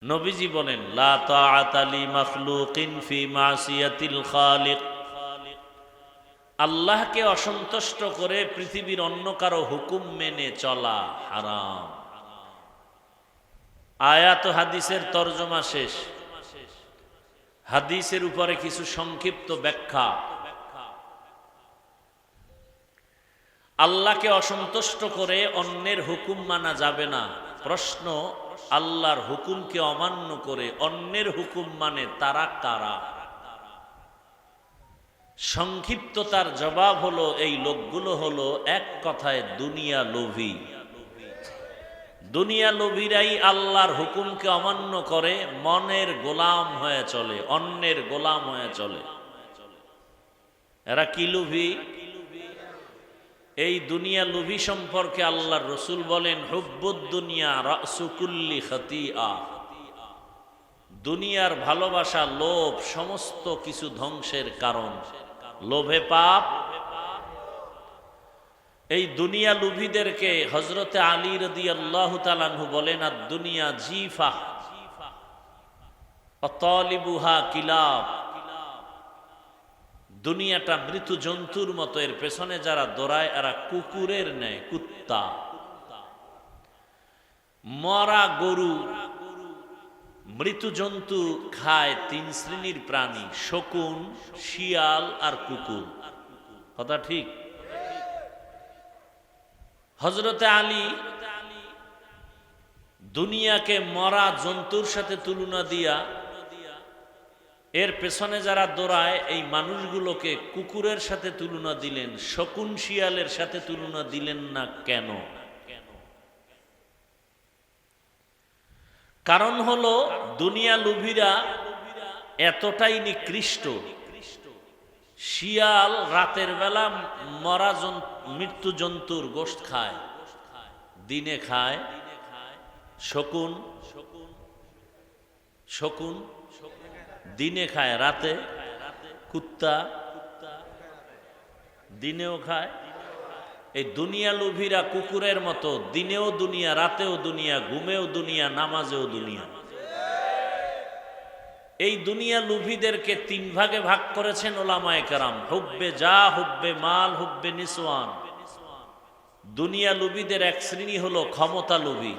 নবীজি বলেন, লা তাআতা লি মাখলুকিন ফি মাসিয়াতিল খালিক। আল্লাহকে অসন্তুষ্ট করে পৃথিবীর অন্য কারো হুকুম মেনে চলা হারাম। আয়াত হাদিসের তরজমা শেষ। হাদিসের উপরে কিছু সংক্ষিপ্ত ব্যাখ্যা। আল্লাহকে অসন্তুষ্ট করে অন্যের হুকুম মানা যাবে না। প্রশ্ন, আল্লাহর হুকুমকে অমান্য করে অন্যের হুকুম মানে তারা কারা? সংক্ষিপ্ততার জবাব হলো, এই লোকগুলো হলো এক কথায় দুনিয়া লোভী। দুনিয়া লোভীরাই আল্লাহর হুকুমকে অমান্য করে মনের গোলাম হয়ে চলে, অন্যের গোলাম হয়ে চলে। এরা কি লোভী? এই দুনিয়া লোভী সম্পর্কে আল্লাহর রাসূল বলেন, হুব্বুদ দুনিয়া রাসু কুল্লি খাতিআ। দুনিয়ার ভালোবাসা, লোভ সমস্ত কিছু ধ্বংসের কারণ। লোভে পাপ। এই দুনিয়া লোভীদেরকে হযরতে আলী রাদিয়াল্লাহু তাআলা আনহু বলেন, আদ দুনিয়া জিফা ওয়া তালিবুহা কিলাব। দুনিয়াটা মৃত্যু জন্তুর মতো, এর পেছনে যারা দৌড়ায় এরা কুকুরের ন্যায়, কুত্তা। মরা গরু, মৃত্যু জন্তু খায় তিন শ্রেণীর প্রাণী, শকুন, শিয়াল আর কুকুর। কথা ঠিক? হযরতে আলী দুনিয়াকে মরা জন্তুর সাথে তুলনা দিয়া এর পেছনে যারা দৌড়ায় এই মানুষগুলোকে কুকুরের সাথে তুলনা দিলেন, শকুন শিয়ালের সাথে তুলনা দিলেন না কেন? কারণ হলো দুনিয়া লোভীরা এতটাই নিকৃষ্ট। শিয়াল রাতের বেলা মরা মৃত্যু জন্তুর গোশত খায়, দিনে খায়। শকুন শকুন দিনে খায়, রাতে। কুত্তা দিনেও খায়। এই দুনিয়া লোভীরা কুকুরের মতো, দিনেও দুনিয়া, রাতেও দুনিয়া, ঘুমেও দুনিয়া, নামাজেও দুনিয়া। এই দুনিয়া লোভীদেরকে তিন ভাগে ভাগ করেছেন উলামায়ে কেরাম, হুব্বে যা, হুব্বে মাল, হুব্বে নিসওয়ান। দুনিয়া লোভীদের এক শ্রেণী হলো ক্ষমতা লোভী।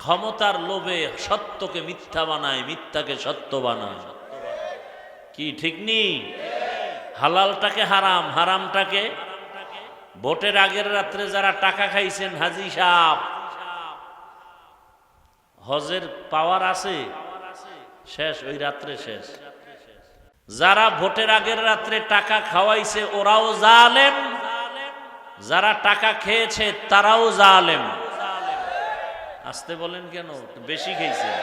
ক্ষমতার লোভে সত্যকে মিথ্যা বানায়, মিথ্যাকে সত্য বানায়। কি ঠিক নেই? হালালটাকে হারাম, হারামটাকে। ভোটের আগের রাত্রে যারা টাকা খাইছেন, হাজি সাহেব, হজের পাওয়ার আছে? শেষ, ওই রাত্রে শেষ। যারা ভোটের আগের রাত্রে টাকা খাওয়াইছে ওরাও জালেম, যারা টাকা খেয়েছে তারাও জালেম। আসতে বলেন কেন? বেশি খেয়েছেন,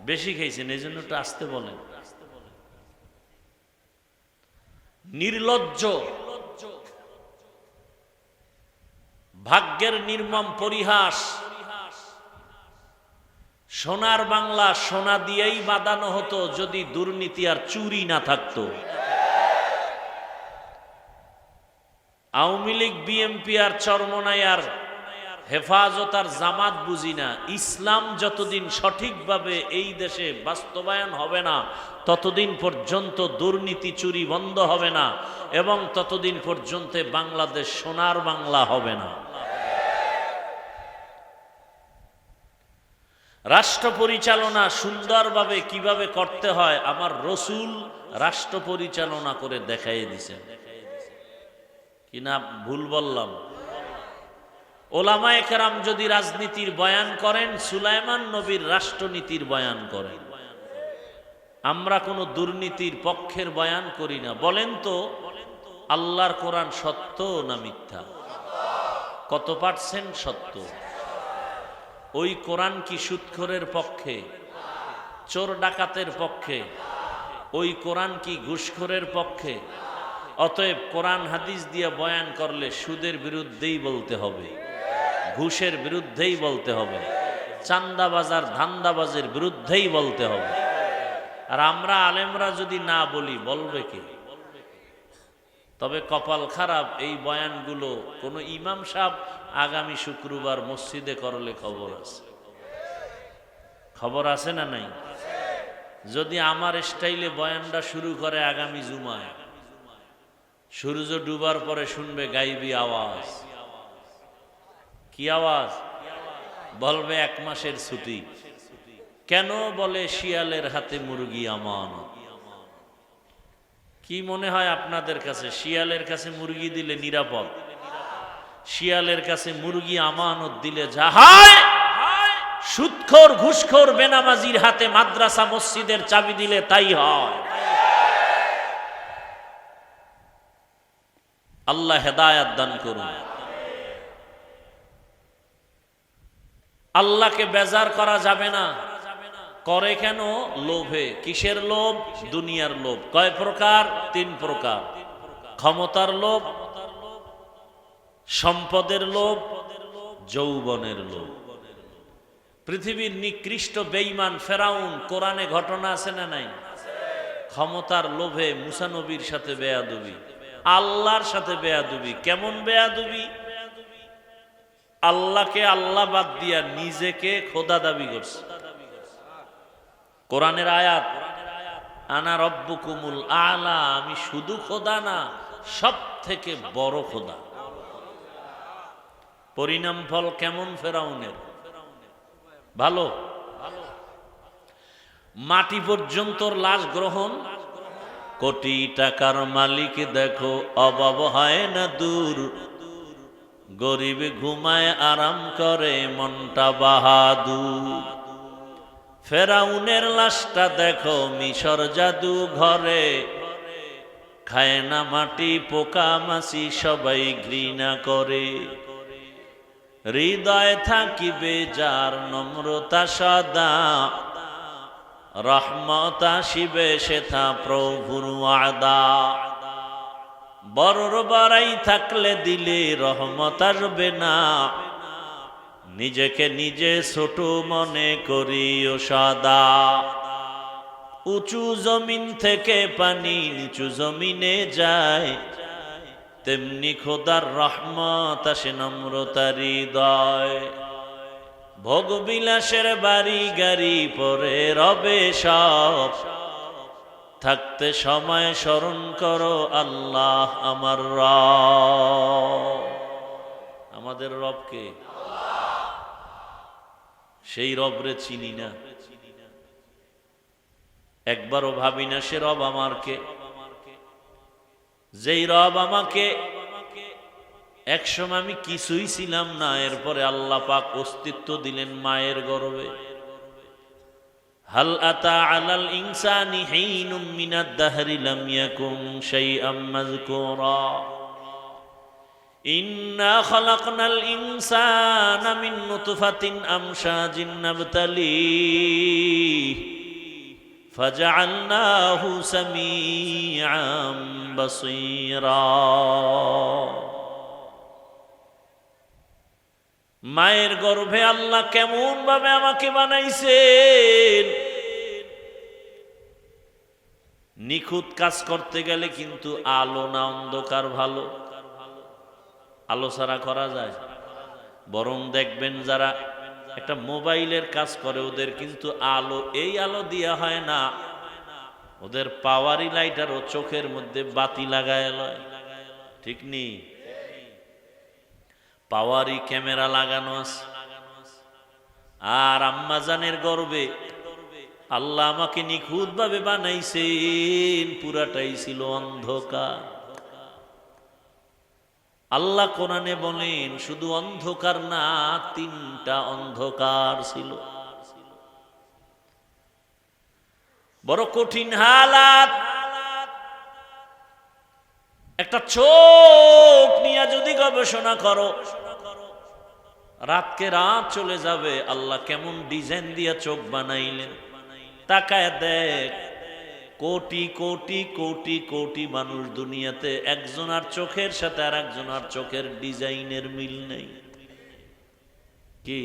বেশি খেয়েছেন, এই জন্য একটু আসতে বলেন। নির্লজ্জ, ভাগ্যের নির্মম পরিহাস। সোনার বাংলা সোনা দিয়েই বাঁধানো হতো যদি দুর্নীতি আর চুরি না থাকতো। আওয়ামী লীগ, বিএনপি আর চরমনাই আর হেফাজত আর জামাত বুঝি না, ইসলাম যতদিন সঠিকভাবে এই দেশে বাস্তবায়ন হবে না ততদিন পর্যন্ত দুর্নীতি চুরি বন্ধ হবে না, এবং ততদিন পর্যন্ত বাংলাদেশ সোনার বাংলা হবে না। রাষ্ট্র পরিচালনা সুন্দরভাবে কিভাবে করতে হয় আমার রাসূল রাষ্ট্র পরিচালনা করে দেখাইয়ে দিয়েছেন। কিনা ভুল বললাম? ওলামায়ে কেরাম যদি রাজনীতির বয়ান করেন, সুলাইমান নবীর রাষ্ট্রনীতির বয়ান করেন। আমরা কোনো দুর্নীতির পক্ষের বয়ান করি না। বলেন তো, আল্লাহর কোরআন সত্য না মিথ্যা? কত পার্সেন্ট সত্য? ওই কোরআন কি সুদখোরের পক্ষে, চোর ডাকাতের পক্ষে? ওই কোরআন কি ঘুষখোরের পক্ষে? অতএব কোরআন হাদিস দিয়ে বয়ান করলে সুদের বিরুদ্ধেই বলতে হবে, ঘুষের বিরুদ্ধেই বলতে হবে, চান্দাবাজার ধান্দাবাজের বিরুদ্ধেই বলতে হবে। আর আমরা আলেমরা যদি না বলি, বলবে কে? তবে কপাল খারাপ, এই বয়ানগুলো কোনো ইমাম সাহেব আগামী শুক্রবার মসজিদে করলে খবর আছে। খবর আছে না নাই? যদি আমার স্টাইলে বয়ানটা শুরু করে আগামী জুমায়, সূর্য ডুবার পরে শুনবে গাইবি আওয়াজ। কি আওয়াজ? বলবে 1 মাসের ছুটি। কেন? বলে শিয়ালের হাতে মুরগি আমানত। কি মনে হয় আপনাদের কাছে শিয়ালের কাছে মুরগি দিলে নিরাপদ? শিয়ালের কাছে মুরগি আমানত দিলে যা হয়, সুদখোর ঘুষখোর বেনামাজির হাতে মাদ্রাসা মসজিদের চাবি দিলে তাই হয়। আল্লাহ হেদায়াত দান করুন। আল্লাহকে বেজার করা যাবে না। করে কেন? লোভে। কিসের লোভ? দুনিয়ার লোভ। কয় প্রকার? 3 প্রকার। ক্ষমতার লোভ, সম্পদের লোভ, যৌবনের লোভ। পৃথিবীর নিকৃষ্ট বেঈমান ফেরাউন, কোরআনে ঘটনা আছে না নাই? ক্ষমতার লোভে মুসা নবীর সাথে বেয়াদবি, আল্লাহর সাথে বেয়াদবি। কেমন বেয়াদবি? আল্লাহকে আল্লাহ বাদ দিয়া নিজেকে খোদা দাবি করছে। কোরআনের আয়াত, আনা রব্বুকুমুল আলা, আমি শুধু খোদা না, সব থেকে বড় খোদা। পরিণাম ফল কেমন ফেরাউনের? ভালো। মাটি পর্যন্ত লাশ গ্রহণ। কোটি টাকার মালিক দেখো অভাব হয় না দূর, গরিব ঘুমায় আরাম করে মনটা বাহাদুর। ফেরাউনের লাশটা দেখো মিশর জাদু ঘরে, খায় না মাটি পোকা মাছি সবাই ঘৃণা করে। হৃদয় থাকিবে যার নম্রতা সদা, রহমত আসিবে সেথা প্রভুর ওয়াদা। বড়র বড়াই থাকলে দিলে রহমত আসবে না, নিজেকে নিজে ছোট মনে করিও সদা। উঁচু জমিন থেকে পানি নিচু জমিনে যায়, তেমনি খোদার রহমত আসে নম্রতার হৃদয়। ভোগ বিলাসের বাড়ি গাড়ি পরে রবে সব, থাকতে সময় স্মরণ করো আল্লাহ আমার রব। আমাদের রবকে, সেই রবরে চিনি না, একবারও ভাবি না সে রব আমার কে। যেই রব আমাকে একসময় আমি কিছুই ছিলাম না, এরপরে আল্লাহ পাক অস্তিত্ব দিলেন মায়ের গর্ভে। হাল আতা আলাল ইনসানি হিনুম মিনাদ দাহরি লাম ইয়াকুন শাইআম মাযকুরা, ইন্না খালাকনাল ইনসানা মিন নুতফাতিন আমশাজিন নাবতালিহি ফাজআলনাহু সামিআম বাসীরা। মায়ের গর্ভে আল্লাহ কেমন ভাবে আমাকে বানাইছেন। নিখুঁত কাজ করতে গেলে কিন্তু আলো না অন্ধকার ভালো? আলো ছাড়া করা যায়? বরং দেখবেন যারা একটা মোবাইলের কাজ করে ওদের কিন্তু আলো, এই আলো দিয়া হয় না, ওদের পাওয়ারি লাইটার ও চোখের মধ্যে বাতি লাগায় লয়। ঠিক নি? পাওয়ারি ক্যামেরা লাগানো আছে। আর আম্মাজানের গর্ভে আল্লাহ আমাকে নিখুঁত ভাবে বানাইছেন, পুরাটাই ছিল অন্ধকার। আল্লাহ কোরআনে বলেন শুধু অন্ধকার না, 3টা অন্ধকার ছিল। বড় কঠিন হালাত। একটা চোখ নিয়ে যদি গবেষণা করো, রাতকে রাত চলে যাবে। আল্লাহ কেমন ডিজাইন দিয়া চোখ বানাইলেন, তাকায় দেখ। কোটি কোটি কোটি কোটি মানুষ দুনিয়াতে, একজনের চোখের সাথে আর একজনের চোখের ডিজাইনের মিল নেই। কি?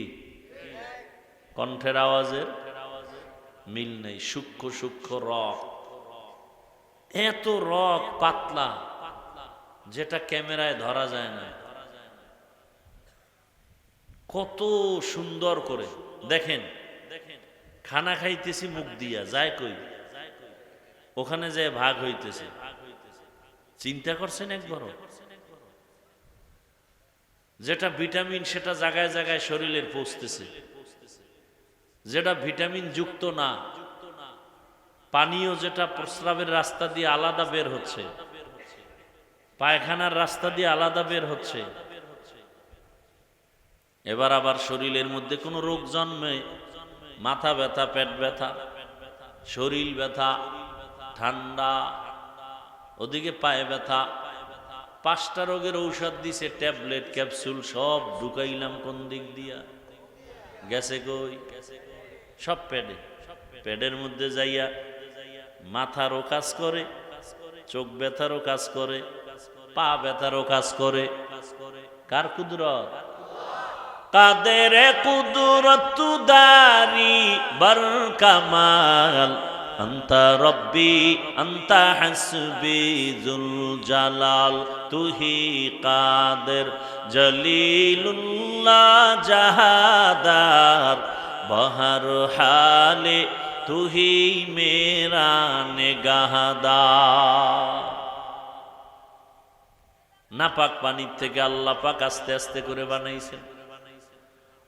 কণ্ঠের আওয়াজের মিল নেই। সূক্ষ্ম সূক্ষ্ম রক, এত রক পাতলা যেটা ক্যামেরায় ধরা যায় না। কত সুন্দর করে দেখেন, খানা খাইতেছি মুখ দিয়া, যায় কই? ওখানে যে ভাগ হইতেছে। চিন্তা করছেন একবারও? যেটা ভিটামিন সেটা জায়গায় জায়গায় শরীরের পৌঁছতেছে, যেটা ভিটামিন যুক্ত না, পানীয় যেটা প্রস্রাবের রাস্তা দিয়ে আলাদা বের হচ্ছে, পায়খানার রাস্তা দিয়ে আলাদা বের হচ্ছে। এবার আবার শরীরের মধ্যে কোনো রোগ জন্মে, মাথা ব্যথা, পেট ব্যথা, শরীর ব্যথা, ঠান্ডা, ওদিকে পায়ে ব্যথা, 5টা রোগের ঔষধ দিছে, ট্যাবলেট ক্যাপসুল সব ঢুকাইলাম কোন দিক দিয়া, গেছে কই? সব পেডে। পেডের মধ্যে যাইয়া মাথারও কাজ করে, চোখ ব্যথারও কাজ করে, পা ব্যথারও কাজ করে। কার কুদরত? কাদের কুদরত দারি বর কামাল, আন্তা রব্বি আন্তা হাসবি জুল জালাল, তুহি কাদের জলিলুল্লাহ জাহাদার, বহর হালে তুহি মেরা নিগাহদার। নাপাক পানির থেকে আল্লাহ পাক আস্তে আস্তে করে বানাইছেন।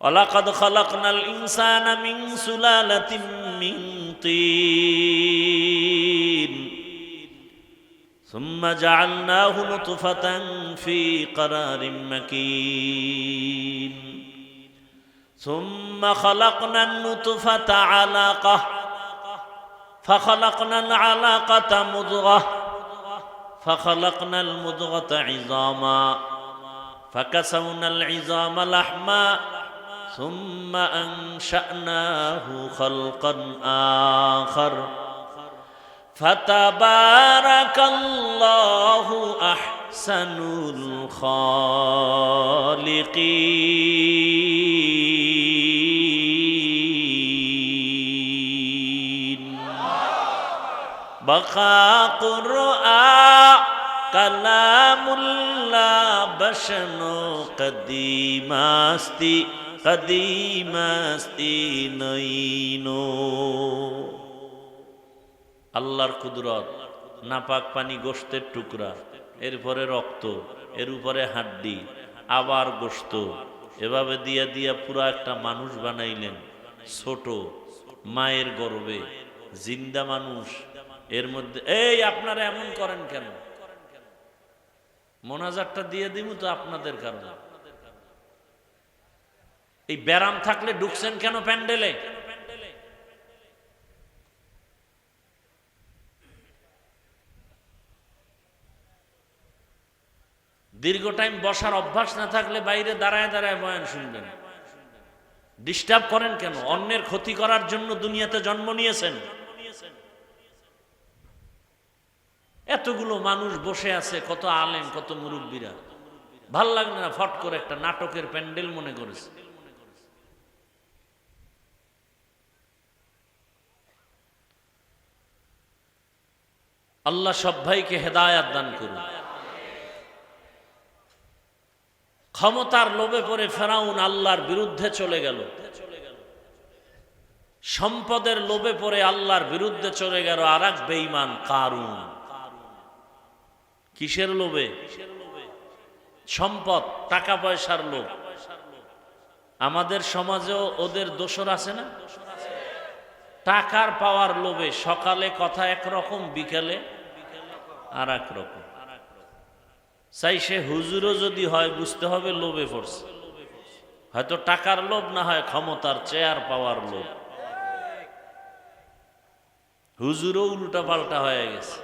ওয়ালাকাদ খালাকনাল ইনসানা মিন সুলালাতিন মিন তিন, সুম্মা জাআলনাহু নুতফাতান ফি ক্বারারিন মাকিন, সুম্মা খালাকনান নুতফাতা আলাকাহ, ফাখালাকনাল আলাকাতা মুদগাহ, ফাখালাকনাল মুদগাতা ইযামা, ফাকাসাওনাল ইযামা লাহমা, ثم أنشأناه خلقا آخر، فتبارك الله أحسن الخالقين. بقى قرآن كلام الله بشنو قديماستي কদিমাস্তি নইনো। আল্লাহর কুদরত, নাপাক পানি গোশতের টুকরা, এরপরে রক্ত, এর উপরে হাড্ডি, আবার গোশত, এভাবে দিয়া দিয়া পুরা একটা মানুষ বানাইলেন। ছোট মায়ের গর্ভে জিন্দা মানুষ, এর মধ্যে এই আপনারা এমন করেন কেন? মোনাজাতটা দিয়ে দিমু তো আপনাদের কারণে। এই ব্যারাম থাকলে ঢুকছেন কেন প্যান্ডেলে? দীর্ঘ টাইম বসার অভ্যাস না থাকলে বাইরে দাঁড়ায় দাঁড়ায় বয়ান শুনবেন। ডিস্টার্ব করেন কেন? অন্যের ক্ষতি করার জন্য দুনিয়াতে জন্ম নিয়েছেন। এতগুলো মানুষ বসে আছে, কত আলেম, কত মুরব্বীরা, ভাল লাগবে না? ফট করে একটা নাটকের প্যান্ডেল মনে করেছে। আল্লাহ সব ভাইকে হেদায়াত দান করুন। ক্ষমতার লোভে পড়ে ফেরাউন আল্লাহর বিরুদ্ধে চলে গেল, সম্পদের লোভে পড়ে আল্লাহর বিরুদ্ধে চলে গেল আর এক বেঈমান কারুন। কিসের লোভে? সম্পদ, টাকা পয়সার লোভ। আমাদের সমাজেও ওদের দোসর আছে না? টাকার পাওয়ার লোভে সকালে কথা একরকম, বিকেলে আর এক রকম। চাই সে হুজুরও যদি হয়, বুঝতে হবে লোভে পড়ছে। হয়তো টাকার লোভ, না হয় ক্ষমতার, চেয়ার পাওয়ার লোভ। হুজুরও উল্টা পাল্টা হয়ে গেছে।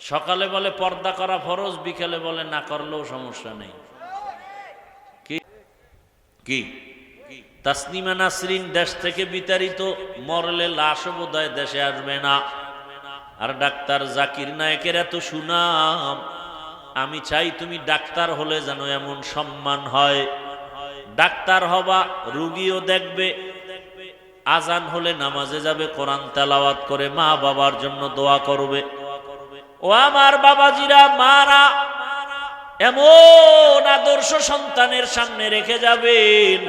সকালে বলে পর্দা করা ফরজ, বিকেলে বলে না করলেও সমস্যা নেই। কি তাসনিমা নাসরিন দেশ থেকে বিতাড়িত, মরলে লাশও বোধহয় দেশে আসবে না। আর ডাক্তার জাকির নায়েকের এত সুনাম, আমি চাই তুমি ডাক্তার হলে যেন এমন সম্মান হয়। ডাক্তার হবা, রুগীও দেখবে, আজান হলে নামাজে যাবে, কোরআন তেলাওয়াত করে মা বাবার জন্য দোয়া করবে। ও আমার বাবাজিরা, মারা এমন আদর্শ সন্তানের সামনে রেখে যাবেন,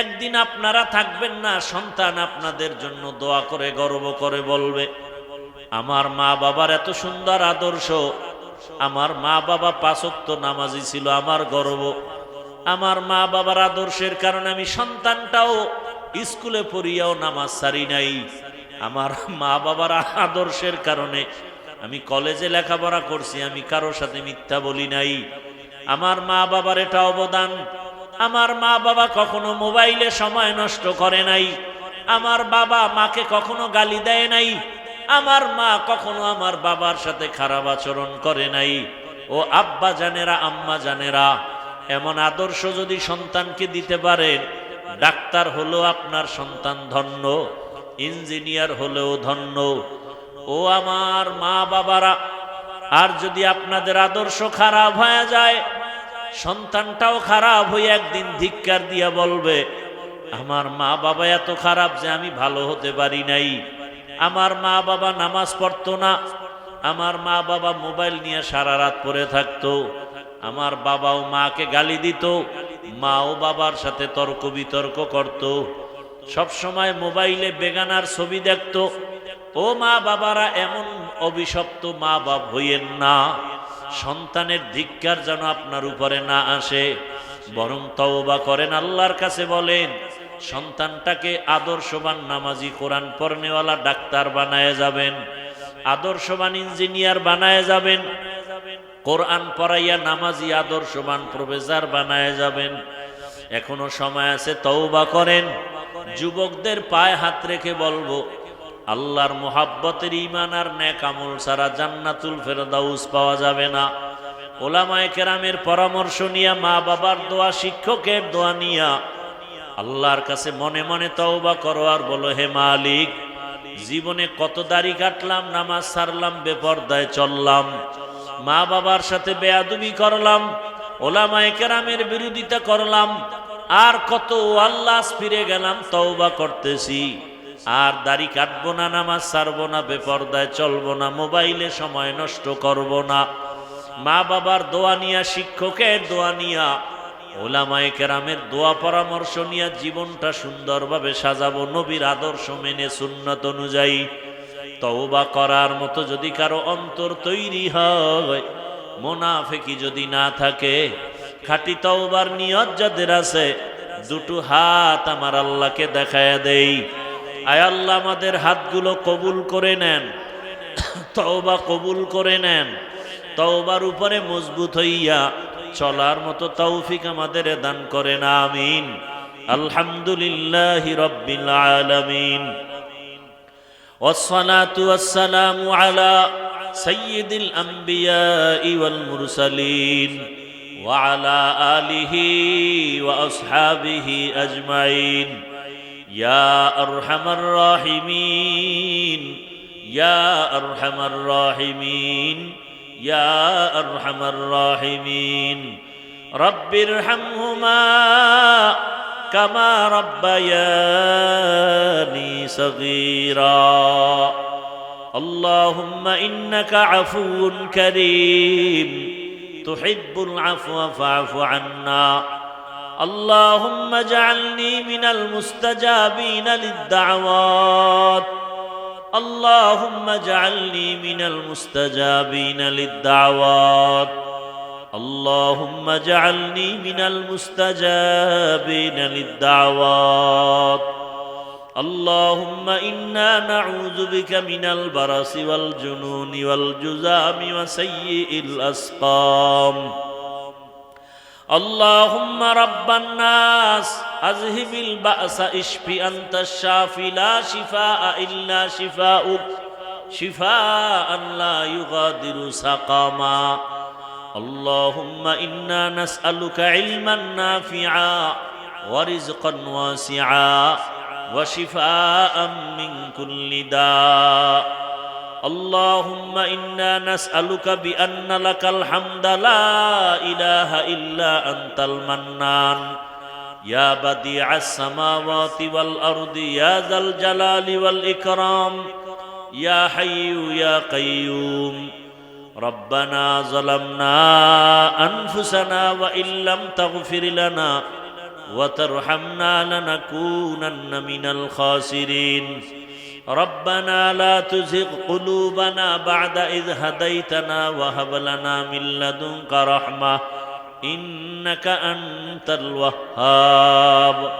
একদিন আপনারা থাকবেন না, সন্তান আপনাদের জন্য দোয়া করে গর্ব করে বলবে, আমার মা বাবার এত সুন্দর আদর্শ, আমার মা বাবা 5 ওয়াক্ত নামাজি ছিল, আমার গর্ব। আমার মা বাবার আদর্শের কারণে আমি সন্তানটাও স্কুলে পড়িয়াও নামাজ ছাড়ি নাই। আমার মা বাবার আদর্শের কারণে আমি কলেজে লেখাপড়া করছি, আমি কারোর সাথে মিথ্যা বলি নাই। আমার মা বাবার এটা অবদান। আমার মা বাবা কখনো মোবাইলে সময় নষ্ট করে নাই। আমার বাবা মাকে কখনো গালি দেয় নাই। আমার মা কখনো আমার বাবার সাথে খারাপ আচরণ করে নাই। ও আব্বা জানেরা, আম্মা জানেরা, এমন আদর্শ যদি সন্তানকে দিতে পারেন, ডাক্তার হলেও আপনার সন্তান ধন্য, ইঞ্জিনিয়ার হলেও ধন্য। ও আমার মা বাবারা, আর যদি আপনাদের আদর্শ খারাপ হয়ে যায়, সন্তানটাও খারাপ হয়ে একদিন ধিক্কার দিয়া বলবে, আমার মা বাবা এত খারাপ যে আমি ভালো হতে পারি নাই। আমার মা বাবা নামাজ পড়তো না, আমার মা বাবা মোবাইল নিয়ে সারা রাত পড়ে থাকতো, আমার বাবাও মাকে গালি দিত, মাও বাবার সাথে তর্ক বিতর্ক করত, সব সময় মোবাইলে বেগানার ছবি দেখত। ও মা বাবারা, এমন অভিশপ্ত মা বাপ হইয়েন না। সন্তানের ধিক্কার যেন আপনার উপরে না আসে, বরং তওবা করেন, আল্লাহর কাছে বলেন, সন্তানটাকে আদর্শবান নামাজি, কোরআন পড়নেওয়ালা ডাক্তার বানায় যাবেন, আদর্শবান ইঞ্জিনিয়ার বানায় যাবেন, কোরআন পড়াইয়া নামাজি আদর্শবান প্রফেসর বানায় যাবেন। এখনো সময় আছে, তওবা করেন। যুবকদের পায়ে হাত রেখে বলবো, আল্লাহর মুহাব্বতের ঈমান আর নেক আমল ছাড়া জান্নাতুল ফেরদাউস পাওয়া যাবে না। ওলামায়ে কেরামের পরামর্শ নিয়া, মা বাবার দোয়া, শিক্ষকের দোয়া নিয়া আল্লাহর কাছে মনে মনে তওবা করো আর বলো, হে মালিক, জীবনে কত দাড়ি কাটলাম, নামাজ ছাড়লাম, বেপরদায় চললাম, মা বাবার সাথে বেয়াদবি করলাম, ওলামায়ে কেরামের বিরোধিতা করলাম, আর কত আল্লাহ ফিরে গেলাম, তওবা করতেছি, আর দাড়ি কাটবো না, নামাজ ছাড়বো না, বেপরদায় চলবো না, মোবাইলে সময় নষ্ট করব না। মা বাবার দোয়া নিয়া, শিক্ষকের দোয়া নিয়া, ওলামায়ে কেরামের দোয়া পরামর্শ নিয়া জীবনটা সুন্দরভাবে সাজাবো, নবীর আদর্শ মেনে, সুন্নাত অনুযায়ী। তওবা করার মতো যদি কারো অন্তর তৈরি হয়, মুনাফিকি যদি না থাকে, খাঁটি তওবার নিয়ত যাদের আছে, দুটো হাত আমার আল্লাহকে দেখায়া দেই। আয় আল্লাহ, আমাদের হাতগুলো কবুল করে নেন, তওবা কবুল করে নেন, তওবার উপরে মজবুত হইয়া চলার মতো তৌফিক আমাদের দান করেন, আমিন। আলহামদুলিল্লাহি রাব্বিল আলামিন, ওয়াসসালাতু ওয়াসসালামু আলা সাইয়্যিদিল আমবিয়াই ওয়াল মুরসালিন ওয়া আলা আলিহি ওয়া আসহাবিহি আজমাইন। ইয়া আরহামার রাহিমিন, ইয়া আরহামার রাহিমিন, ইয়া আরহামার রাহিমিন। রব্বিরহামহুমা কামা রাব্বায়ানি সগীরা। আল্লাহুম্মা ইন্নাকা আফুউন কারীম তুহিব্বুল আফওয়া ফা'ফু আন্না। اللهم اجعلني من المستجابين للدعوات، اللهم اجعلني من المستجابين للدعوات، اللهم اجعلني من المستجابين للدعوات. اللهم إنا نعوذ بك من البرص والجنون والجذام وسيء الأسقام. اللهم رب الناس أذهب البأس اشف أنت الشافي لا شفاء إلا شفاؤك شفاء لا يغادر سقما. اللهم إنا نسألك علما نافعا ورزقا واسعا وشفاء من كل داء. اللهم إنا نسألك بأن لك الحمد لا إله إلا أنت المنان يا بديع السماوات والأرض يا ذا الجلال والإكرام يا حي يا قيوم. ربنا ظلمنا أنفسنا وإن لم تغفر لنا وترحمنا لنكونن من الخاسرين ربنا لا تزغ قلوبنا بعد إذ هديتنا وهب لنا من لدنك رحمة إنك أنت الوهاب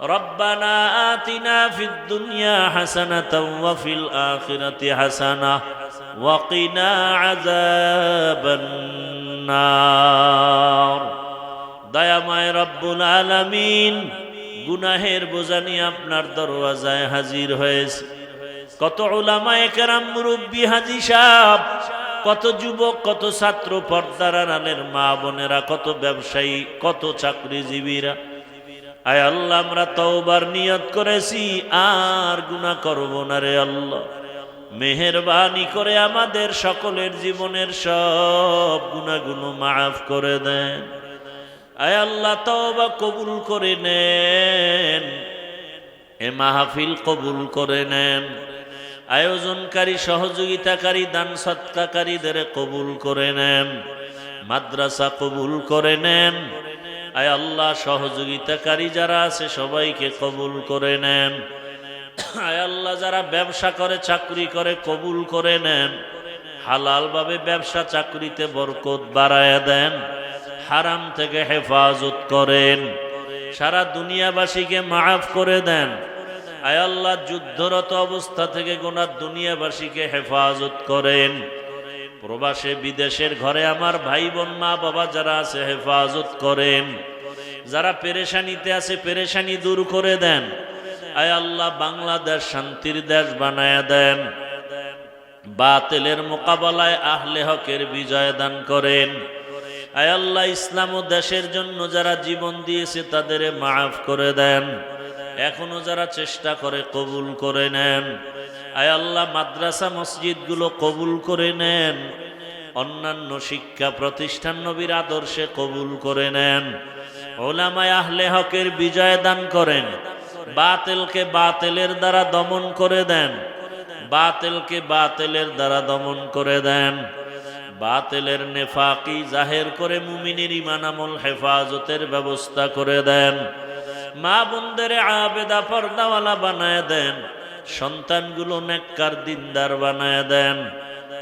ربنا آتنا في الدنيا حسنة وفي الآخرة حسنة وقنا عذاب النار দয়াময় রব্বুল আলামিন গুনাহের বোঝা নিয়ে আপনার দরওয়াজায় হাজির হয়েছে কত উলামায়ে কেরাম মুরব্বি হাজী সাহেব কত যুবক কত ছাত্র পর্দার আড়ালের মা বোনেরা কত ব্যবসায়ী কত চাকরিজীবীরা আয় আল্লাহ আমরা তওবার নিয়ত করেছি আর গুনাহ করব না রে আল্লাহ মেহেরবানি করে আমাদের সকলের জীবনের সব গুনাহগুলো মাফ করে দেন আয় আল্লাহ তওবা কবুল করে নেন এ মাহফিল কবুল করে নেন আয়োজনকারী সহযোগিতাকারী দান সৎকারীদের কবুল করে নেন মাদ্রাসা কবুল করে নেন আয় আল্লাহ সহযোগিতাকারী যারা আছে সবাইকে কবুল করে নেন আয় আল্লাহ যারা ব্যবসা করে চাকরি করে কবুল করে নেন হালাল ভাবে ব্যবসা চাকরিতে বরকত বাড়ায়া দেন হারাম থেকে হেফাজত করেন সারা দুনিয়াবাসীকে মাফ করে দেন আয় আল্লাহ যুদ্ধরত অবস্থা থেকে গোটা দুনিয়াবাসীকে হেফাজত করেন প্রবাসে বিদেশের ঘরে আমার ভাই বোন মা বাবা যারা আছে হেফাজত করেন যারা পেরেশানিতে আছে পেরেশানি দূর করে দেন আয় আল্লাহ বাংলাদেশ শান্তির দেশ বানায়া দেন বাতিলের মোকাবেলায় আহলে হকের বিজয় দান করেন আয় আল্লাহ ইসলাম ও দেশের জন্য যারা জীবন দিয়েছে তাদের মাফ করে দেন এখনো যারা চেষ্টা করে কবুল করে নেন আয় আল্লাহ মাদ্রাসা মসজিদগুলো কবুল করে নেন অন্যান্য শিক্ষা প্রতিষ্ঠান নবীর আদর্শে কবুল করে নেন উলামায়ে আহলে হকের বিজয় দান করেন বাতিলকে বাতিলের দ্বারা দমন করে দেন বাতিলকে বাতিলের দ্বারা দমন করে দেন বাতিলের নেফাকি জাহের করে মুমিনের ঈমান আমল হেফাজতের ব্যবস্থা করে দেন মা বোনদের আবেদা পর্দাওয়ালা বানায় দেন সন্তানগুলো নেককার দিনদার বানায় দেন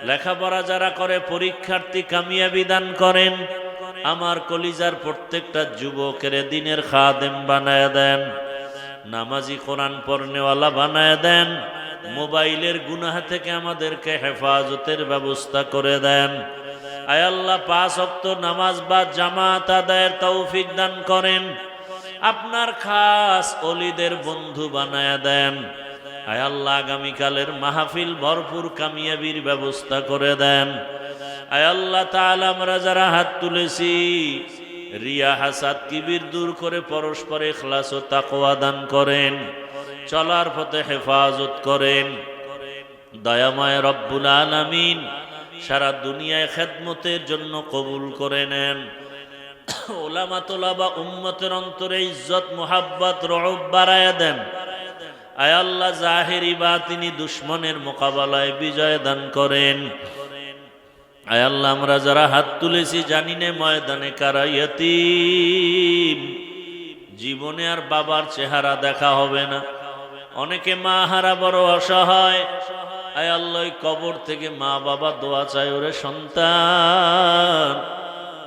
লেখাপড়া যারা করে পরীক্ষার্থী কামিয়াবি দান করেন আমার কলিজার প্রত্যেকটা যুবকের দিনের খাদেম বানায় দেন নামাজি কোরআন পড়নেওয়ালা বানায় দেন মোবাইলের গুনাহ থেকে আমাদেরকে হেফাজতের ব্যবস্থা করে দেন আয় আল্লাহ 5 ওয়াক্ত নামাজ বা জামাত আদায়ের তৌফিক দান করেন আপনার খাস ওলিদের বন্ধু বানায়া দেন আয় আল্লাহ আগামীকালের মাহফিল ভরপুর কামিয়াবির ব্যবস্থা করে দেন আয় আল্লাহ তাআলা আমরা যারা হাত তুলেছি রিয়া হাসাদ কিবির দূর করে পরস্পরে ইখলাস ও তাকওয়া দান করেন চলার পথে হেফাজত করেন দয়াময় রব্বুল আলামিন সারা দুনিয়ায় খেদমতের জন্য কবুল করে নেন উলামা তোলাবা উম্মতের অন্তরে ইজ্জত মুহাব্বত রউব বাড়ায়া দেন আয় আল্লাহ জাহিরি বাতিনি দুশমনের মোকাবেলায় বিজয় দান করেন আয় আল্লাহ আমরা যারা হাত তুলেছি জানি না ময়দানে কারা ইয়তীম জীবনে আর বাবার চেহারা দেখা হবে না অনেকে মা হারা বড় অসহায় আয় আল্লাহ কবর থেকে মা বাবা দোয়া চায় ওরে সন্তান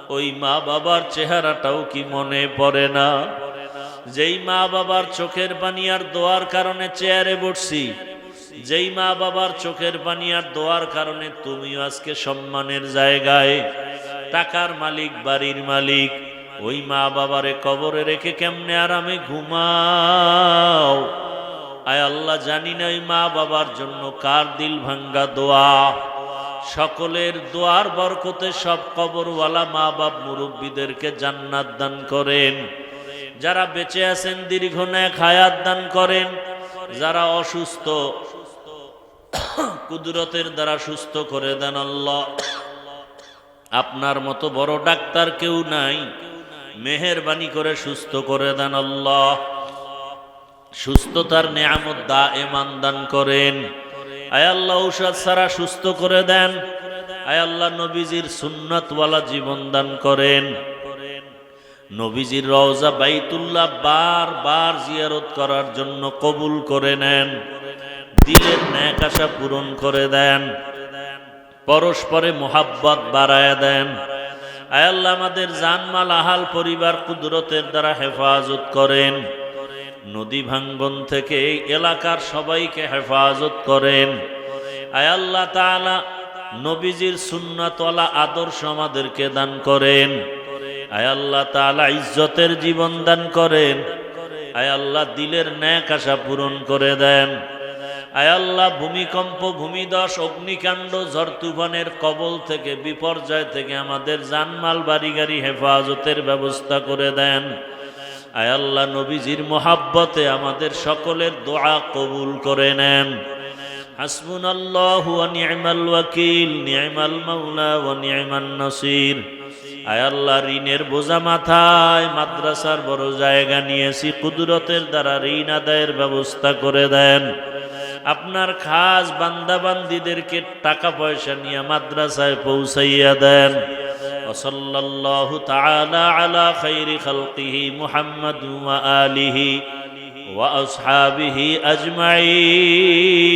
ওই মা বাবার চেহারাটাও কি মনে পড়ে না যেই মা বাবার চোখের পানি আর দোয়ার কারণে চেয়ারে বসছি যেই মা বাবার চোখের পানি আর দোয়ার কারণে তুমিও আজকে সম্মানের জায়গায় টাকার মালিক বাড়ির মালিক ওই মা বাবারে কবরে রেখে কেমনে আরামে ঘুমাও আয় আল্লাহ জানি না ওই মা বাবার জন্য কার দিল ভাঙ্গা দোয়া সকলের দোয়ার বরকতে সব কবরওয়ালা মা বাপ মুরব্বীদেরকে জান্নাত দান করেন যারা বেঁচে আছেন দীর্ঘ নেক হায়াত দান করেন যারা অসুস্থ কুদরতের দ্বারা সুস্থ করে দেন আল্লাহ আপনার মতো বড় ডাক্তার কেউ নাই মেহেরবানি করে সুস্থ করে দেন আল্লাহ সুস্থতার নেয়ামত দায়েমান দান করেন আয় আল্লাহ ঔষধ ছাড়া সুস্থ করে দেন আয় আল্লাহ নবীজির সুন্নাতওয়ালা জীবন দান করেন নবীজির রওজা বাইতুল্লাহ বারবার জিয়ারত করার জন্য কবুল করে নেন, দিলের নেক আশা পূরণ করে দেন, পরস্পরে মোহাব্বত বাড়ায়া দেন। আয় আল্লাহ, আমাদের জানমাল আহাল পরিবার কুদরতের দ্বারা হেফাজত করেন, নদী ভাঙ্গন থেকে এই এলাকার সবাইকে হেফাজত করেন। আয় আল্লাহ তাআলা, নবীজির সুন্নাতওয়ালা আদর্শ আমাদেরকে দান করেন। আয় আল্লাহ তাআলা, ইজ্জতের জীবন দান করেন। আয় আল্লাহ, দিলের নেক আশা পূরণ করে দেন। আয় আল্লাহ, ভূমিকম্প, ভূমিধস, অগ্নিকাণ্ড, ঝড় তুফানের কবল থেকে, বিপর্যয় থেকে আমাদের জানমাল বাড়ি গাড়ি হেফাজতের ব্যবস্থা করে দেন। আয় আল্লাহ, নবীজির মোহাব্বতে আমাদের সকলের দোয়া কবুল করে নেন। হাসবুনাল্লাহু ওয়া নি'মাল ওয়াকিল, নি'মাল মাওলা ওয়া নি'মান নাসির। আয় আল্লাহ, ঋণের বোঝা মাথায়, মাদ্রাসার বড় জায়গা নিয়েছি, কুদরতের দ্বারা ঋণ আদায়ের ব্যবস্থা করে দেন। আপনার খাস বান্দাবান্দিদেরকে টাকা পয়সা নিয়ে মাদ্রাসায় পৌঁছাইয়া দেন। ওয়াসাল্লাল্লাহু তাআলা আলা খাইরি খালকিহি মুহাম্মাদ ওয়া আলিহি ওয়া আসহাবিহি আজমাইন।